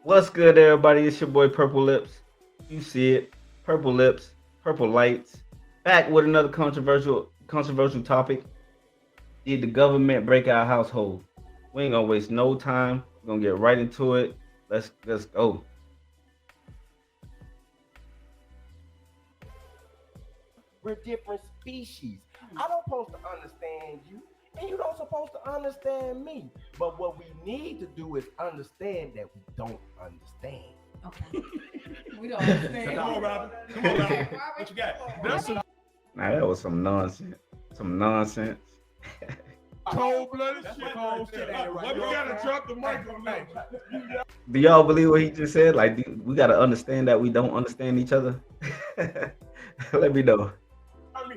What's good, everybody? It's your boy Purple Lips. You see it, Purple Lips, Purple Lights. Back with another controversial topic. Did the government break our household? We ain't gonna waste no time. We're gonna get right into it. Let's go. We're different species. I don't supposed to understand you, and you don't supposed to understand me. But what we need to do is understand that we don't understand. Okay. We don't understand. Come on, Robin. Come on, Robin. What you got? Now that was some nonsense. Some nonsense. Cold blooded shit. Cold shit. What we gotta drop the mic on that? Do y'all believe what he just said? Like, we gotta understand that we don't understand each other. Let me know.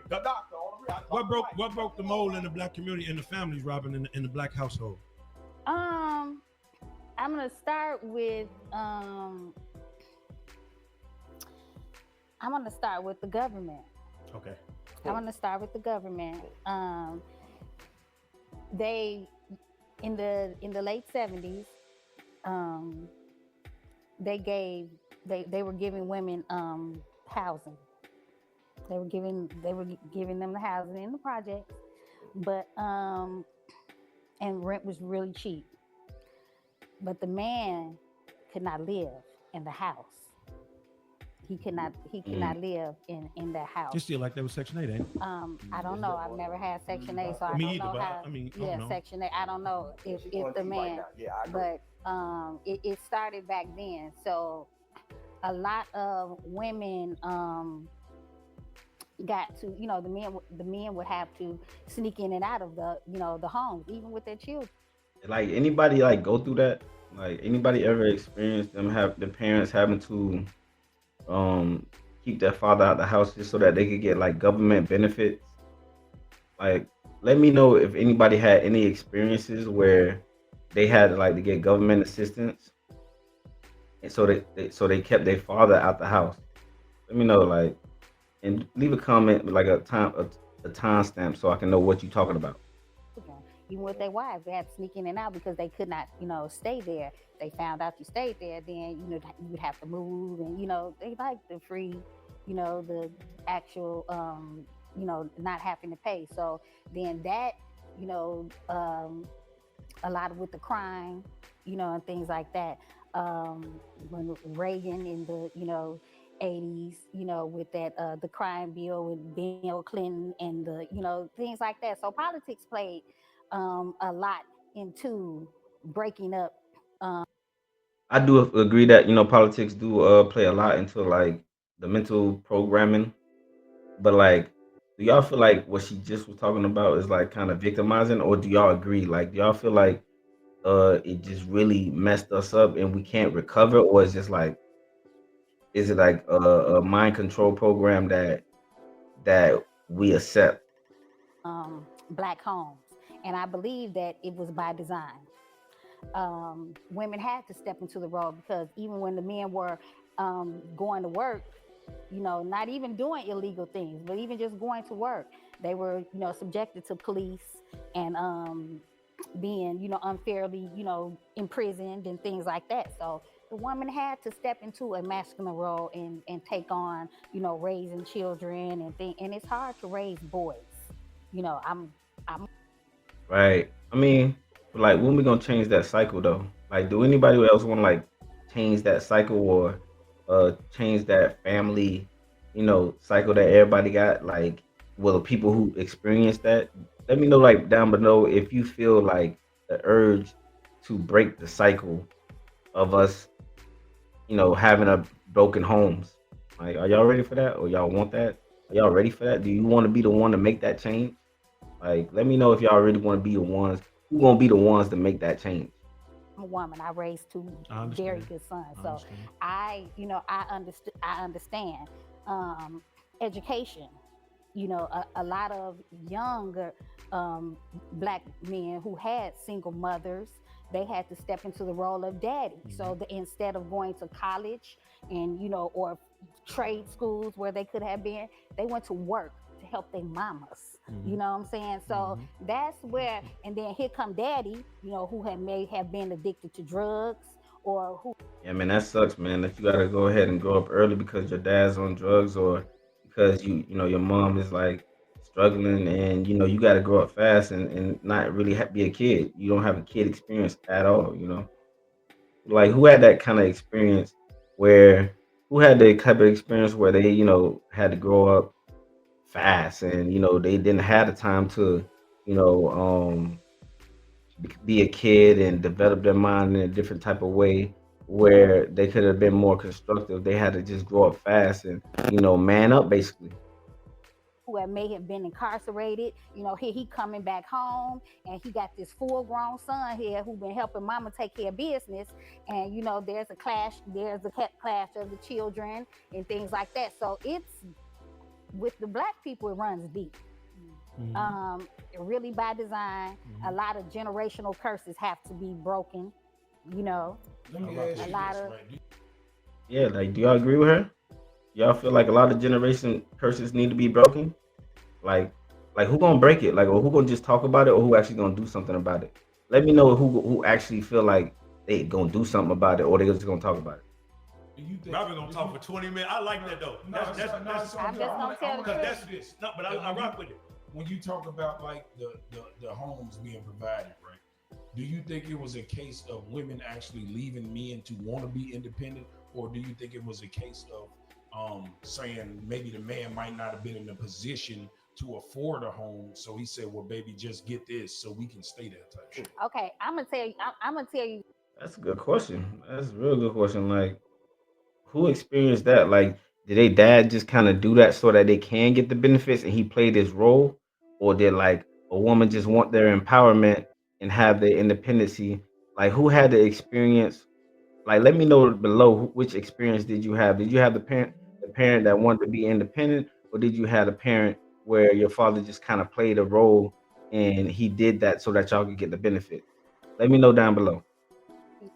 The doctor. What broke the mold in the black community and the families, Robin, in the black household? Um, I'm gonna start with the government. Okay. I'm gonna start with the government. They in the late 70s, um, they were giving women housing. They were giving them the housing in the projects, but and rent was really cheap. But the man could not live in the house. He could not live in that house. It's still like that with Section 8, ain't it? I don't know. I've never had Section 8, so I Me don't either, know but how. I mean, I Yeah, don't know. Section 8. I don't know if the man, Yeah, I agree. but it started back then. So a lot of women got to, the men would have to sneak in and out of the homes, even with their children. Like anybody like go through that? Like anybody ever experienced them have the parents having to um keep their father out the house just so that they could get like government benefits? Like let me know if anybody had any experiences where they had like to get government assistance and so they kept their father out the house. Let me know like and leave a comment with, like a timestamp so I can know what you're talking about. Children. Even with their wives, they had to sneak in and out because they could not, stay there. They found out you stayed there, then you would have to move, and they like the free, the actual, not having to pay. So then that, you know, um, a lot of with the crime, and things like that. When Reagan in the 80s, with that the crime bill with Bill Clinton and the things like that. So politics played a lot into breaking up. I do agree that politics do play a lot into like the mental programming, but like, do y'all feel like what she just was talking about is like kind of victimizing, or do y'all agree? Like, do y'all feel like it just really messed us up and we can't recover, or is it like a mind control program that we accept? Black homes, and I believe that it was by design. Women had to step into the role because even when the men were going to work, not even doing illegal things, but even just going to work, they were, subjected to police and being, unfairly, imprisoned and things like that. So the woman had to step into a masculine role and take on, raising children and it's hard to raise boys. I'm Right. I mean, but like, when we gonna change that cycle though? Like, do anybody else want to like change that cycle or change that family, cycle that everybody got? Like, will the people who experience that let me know like down below if you feel like the urge to break the cycle of us, having a broken homes. Like, are y'all ready for that, or y'all want that? Are y'all ready for that? Do you want to be the one to make that change? Like, let me know if y'all really want to be the ones who gonna be the ones to make that change. a woman. I raised two I very understand. good sons. I So understand. I understand um, education. A lot of younger um, black men who had single mothers, they had to step into the role of daddy. Mhm. So instead of going to college and or trade schools where they could have been, they went to work to help their mamas. You Mhm. know what I'm saying? So Mhm. that's where, and then here come daddy, who may have been addicted to drugs or who. Yeah, man, that sucks, man. That you gotta go ahead and grow up early because your dad's on drugs, or because your mom is like struggling, and you gotta grow up fast and not really be a kid. You don't have a kid experience at all. Like who had that kind of experience where who had the type of experience where they had to grow up fast, and they didn't have the time to you know be a kid and develop their mind in a different type of way where they could have been more constructive. They had to just grow up fast and man up basically. Who may have been incarcerated, here he coming back home, and he got this full-grown son here who been helping mama take care of business, and there's a clash of the children and things like that. So it's with the black people, it runs deep. Really by design. A lot of generational curses have to be broken. You know, Let me ask a you lot this, of right? Yeah, like do y'all agree with her? Y'all feel like a lot of generation curses need to be broken? Like, who gonna break it? Like, or who gonna just talk about it, or who actually gonna do something about it? Let me know who actually feel like they gonna do something about it, or they just gonna talk about it. Do you think Bobby gonna talk for 20 minutes. I like that though. That's I'm just gonna tell the because truth. that's no, but I rock with it. when you talk about like the homes being provided, right? Do you think it was a case of women actually leaving men to want to be independent, or do you think it was a case of saying maybe the man might not have been in a position to afford a home, so he said, "Well, baby, just get this so we can stay there," type shit? Okay, I'm gonna tell you. I'm gonna tell you. That's a good question. That's a real good question. Like, who experienced that? Like, did they dad just kind of do that so that they can get the benefits, and he played his role, or did like a woman just want their empowerment and have their independency? Like, who had the experience? Like, let me know below which experience did you have? Did you have the parent that wanted to be independent, or did you have a parent where your father just kind of played a role and he did that so that y'all could get the benefit? Let me know down below.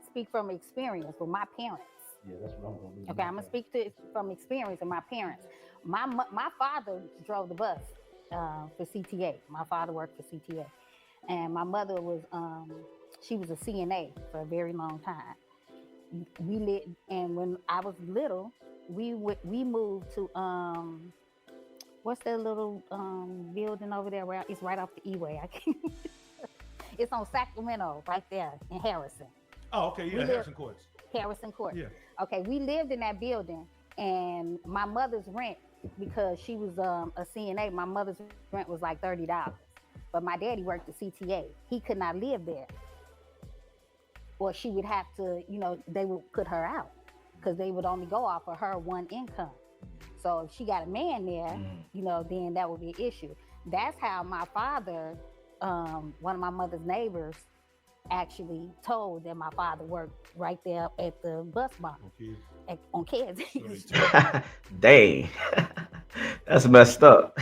Speak from experience with my parents. Yeah, that's what I'm gonna do. Okay, I'm gonna speak from experience with my parents. My father drove the bus for CTA. My father worked for CTA, and my mother was she was a CNA for a very long time. We lived, and when I was little, we moved to what's that little building over there? Where it's right off the E-way. I can't. It's on Sacramento, right there in Harrison. Oh, okay, yeah, Harrison Courts. Harrison Court. Yeah. Okay, we lived in that building, and my mother's rent, because she was a CNA, my mother's rent was like $30. But my daddy worked at CTA. He could not live there, or she would have to, they would put her out because they would only go off of her one income. So if she got a man there, then that would be an issue. That's how my father, one of my mother's neighbors, actually told that my father worked right there at the bus barn on kids. Dang, that's messed up.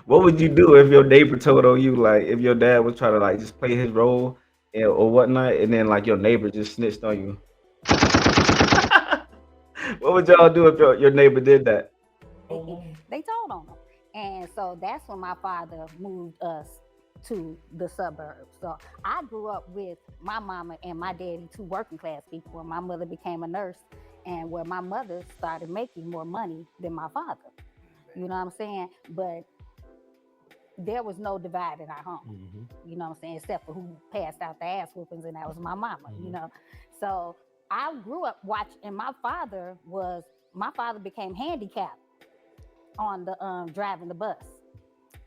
What would you do if your neighbor told on you, like if your dad was trying to like just play his role or whatnot, and then like your neighbor just snitched on you? What would y'all do if your neighbor did that? They told on him. And so that's when my father moved us to the suburbs. So I grew up with my mama and my daddy, two working class people, and my mother became a nurse, and where my mother started making more money than my father. You know what I'm saying? But there was no divide in our home. You know what I'm saying? Except for who passed out the ass whoopings, and that was my mama. So I grew up watching, and my father became handicapped on the driving the bus.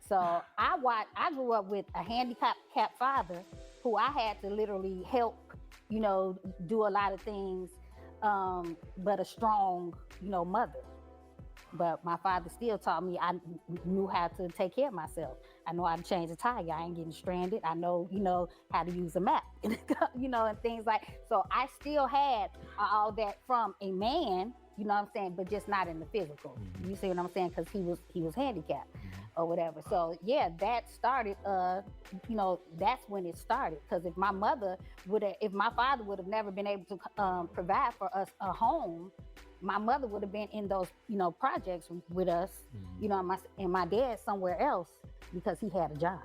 So I grew up with a handicapped father who I had to literally help, do a lot of things, but a strong, mother. But my father still taught me. I knew how to take care of myself. I know how to change a tire. I ain't getting stranded. I know, how to use a map, and things like. So I still had all that from a man, you know what I'm saying, but just not in the physical. You see what I'm saying? Because he was handicapped or whatever. So yeah, that started. That's when it started. Because if my father would have never been able to provide for us a home, my mother would have been in those, projects with us, and my dad somewhere else because he had a job.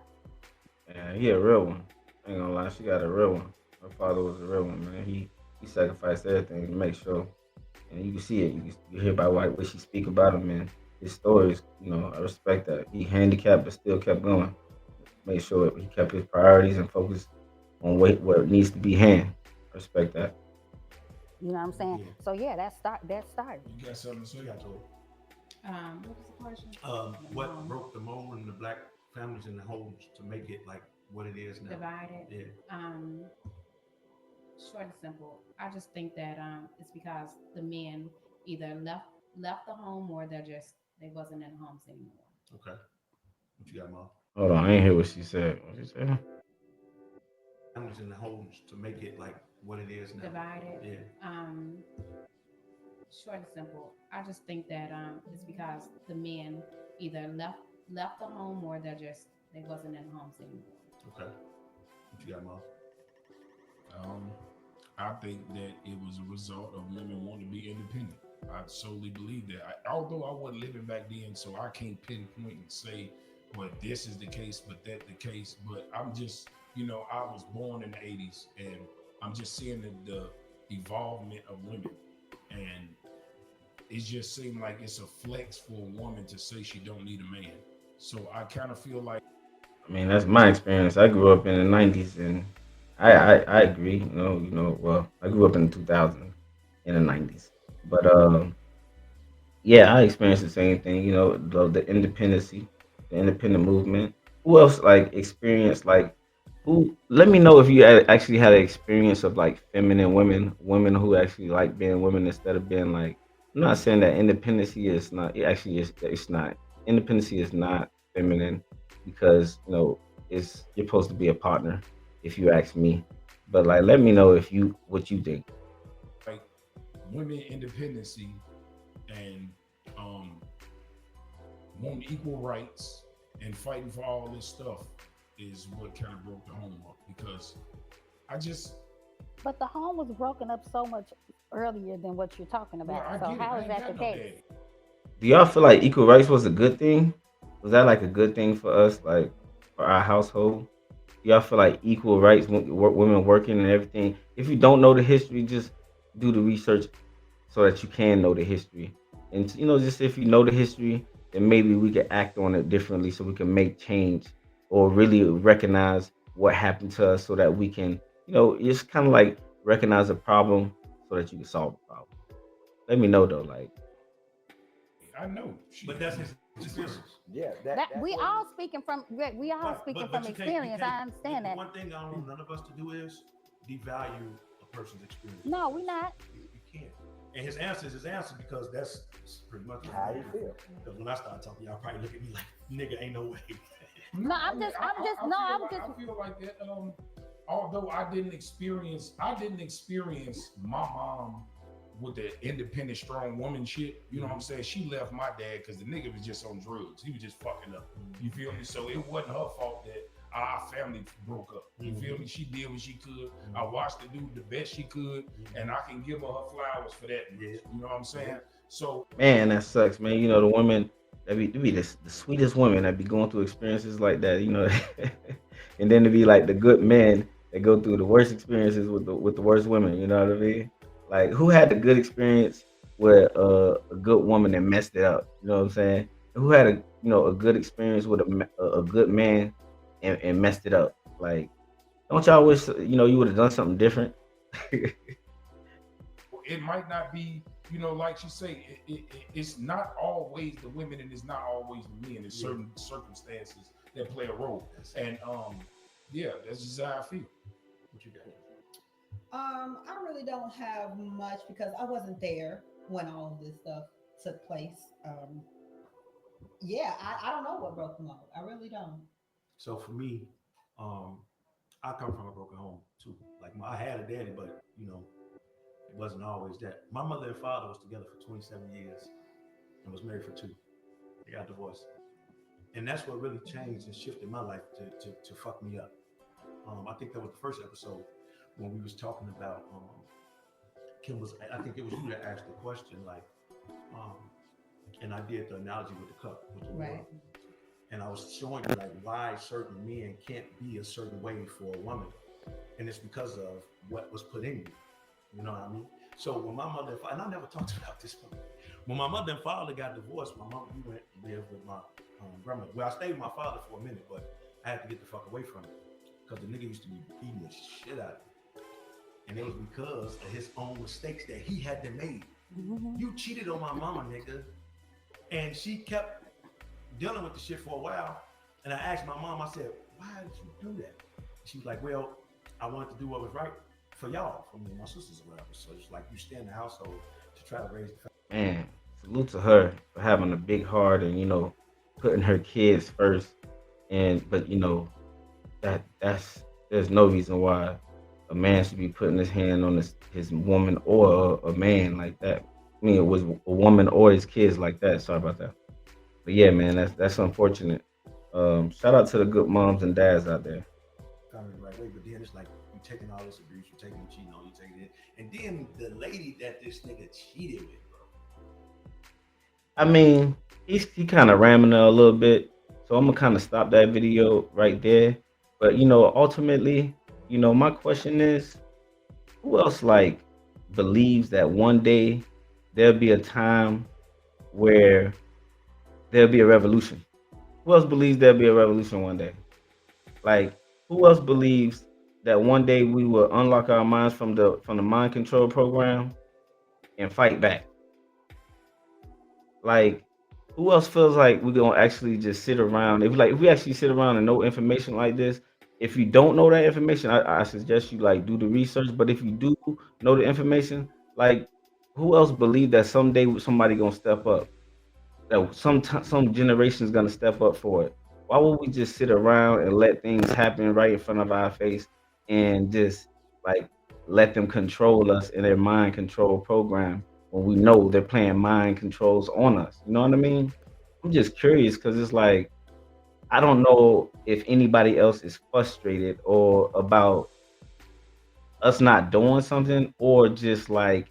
Yeah, he a real one. I ain't gonna lie, she got a real one. Her father was a real one, man. He sacrificed everything to make sure, and you can see it. You hear about what she speak about him and his stories. You know, I respect that. He handicapped but still kept going. Made sure he kept his priorities and focused on what needs to be hand. I respect that. You know what I'm saying? Yeah. So yeah, that started. You got something to say? Yeah, I told. What was the question? What broke the mold in the black families and the homes to make it like what it is now? Divided. Yeah. Short and simple. I just think that it's because the men either left the home or they wasn't in the homes anymore. Okay. What you got, Mom? Hold on, I ain't hear what she said. What she said? Families and the homes to make it like what it is now. Divided. Yeah. Short and simple. I just think that it's because the men either left the home or they wasn't in the homes anymore. Okay. What you got, Mom? Um, I think that it was a result of women wanting to be independent. I solely believe that. Although I wasn't living back then, so I can't pinpoint and say, well, this is the case, but that the case. But I'm just, I was born in the '80s, and I'm just seeing the evolvement of women, and it just seemed like it's a flex for a woman to say she don't need a man. So I kind of feel like I mean, that's my experience. I grew up in the '90s, and I agree. Well, I grew up in the 2000s, in the '90s, but yeah, I experienced the same thing. The independency, the independent movement. Who else like experienced like who? Let me know if you actually had an experience of like feminine women who actually like being women instead of being like. I'm not saying that independency is not. It actually is. It's not. Independency is not feminine because it's you're supposed to be a partner. If you ask me, but like, let me know if you what you think. like women independency and um wanting equal rights and fighting for all this stuff is what kind of broke the home up because I just But the home was broken up so much earlier than what you're talking well about. I So get it. how I is ain't that the got no case? daddy. Do y'all feel like equal rights was a good thing? Was that like a good thing for us, like for our household? Do y'all feel like equal rights, women working and everything? If you don't know the history, just do the research so that you can know the history. And just if you know the history, then maybe we can act on it differently so we can make change or really recognize what happened to us so that we can, just kind of like recognize a problem so that you can solve the problem. Let me know though, like I know she But that's his experience. Yeah, That that's we what all speaking from we all Right. speaking But from experience. I understand the that. one thing I don't want none of us to do is devalue a person's experience. No, we not. You can't. And his answer is his answer because that's pretty much what how you feel. Because when I start talking, y'all probably look at me like, nigga, ain't no way. No, I'm just I feel like that. Although I didn't experience my mom with the independent, strong woman shit. You know what I'm saying? She left my dad because the nigga was just on drugs. He was just fucking up. You feel me? So it wasn't her fault that our family broke up. You feel me? She did what she could. I watched her do the best she could, and I can give her flowers for that. Yeah. You know what I'm saying? So man, that sucks, man. The women that be the sweetest women that be going through experiences like that, and then to be like the good men that go through the worst experiences with the worst women. You know what I mean? Like, who had the good experience with a good woman that messed it up? You know what I'm saying? Who had a good experience with a good man and messed it up? Like, don't y'all wish you would have done something different? it might not be, like you say, it's not always the women and it's not always the men. There's certain circumstances that play a role. And yeah, that's just how I feel. What you got? I really don't have much because I wasn't there when all of this stuff took place. Yeah, I don't know what broke them up. I really don't. So for me, um, I come from a broken home too. Like I had a daddy, but it wasn't always that. My mother and father was together for 27 years and was married for 2. They got divorced, and that's what really changed and shifted my life to fuck me up. I think that was the first episode when we was talking about Kim was. I think it was you that asked the question, like, um, and I did the analogy with the cup with the water. Right. And I was showing you like why certain men can't be a certain way for a woman. and it's because of what was put in you. You know what I mean? So when my mother and father, and I never talked about this one, when my mother and father got divorced, my mom we went and lived with my grandmother. Well, I stayed with my father for a minute, but I had to get the fuck away from him because the nigga used to be beating the shit out of me, and it was because of his own mistakes that he had to make. You cheated on my mama, nigga, and she kept dealing with the shit for a while. And I asked my mom, I said, why did you do that? She was like, well, I wanted to do what was right for y'all, for me and my sisters or whatever. So it's like you stay in the household to try to raise the family. Man, salute to her for having a big heart and putting her kids first. And but that's there's no reason why a man should be putting his hand on his woman or a man like that. I mean, it was a woman or his kids like that. Sorry about that. But yeah, man, that's unfortunate. Shout out to the good moms and dads out there. Family the right way, but then it's like you taking all this abuse, you taking the cheating on, you taking it, and then the lady that this nigga cheated with, bro. I mean, he kind of ramming it a little bit, so I'm gonna kind of stop that video right there. But ultimately, my question is, who else like believes that one day there'll be a time where there'll be a revolution? Who else believes there'll be a revolution one day? Like, who else believes that one day we will unlock our minds from the mind control program and fight back? Like, who else feels like we're gonna actually just sit around? If we actually sit around and know information like this, if you don't know that information, I suggest you like do the research. But if you do know the information, like, who else believe that someday somebody gonna step up? That some generation is gonna step up for it. Why would we just sit around and let things happen right in front of our face and just like let them control us in their mind control program when we know they're playing mind controls on us? You know what I mean? I'm just curious because it's like I don't know if anybody else is frustrated or about us not doing something or just like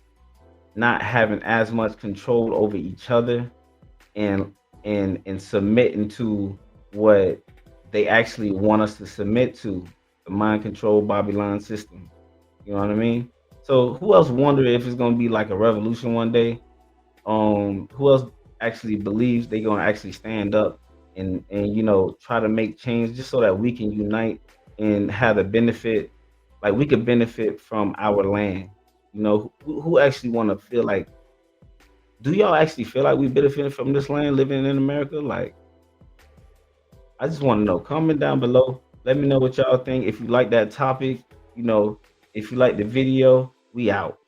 not having as much control over each other and and submitting to what they actually want us to submit to, the mind control Babylon system. You know what I mean? So who else wonder if it's gonna be like a revolution one day? Who else actually believes they gonna actually stand up and try to make change just so that we can unite and have the benefit, like we could benefit from our land. Who actually want to feel like, do y'all actually feel like we benefiting from this land living in America? Like, I just want to know. Comment down below. Let me know what y'all think. If you like that topic, you know, if you like the video, we out.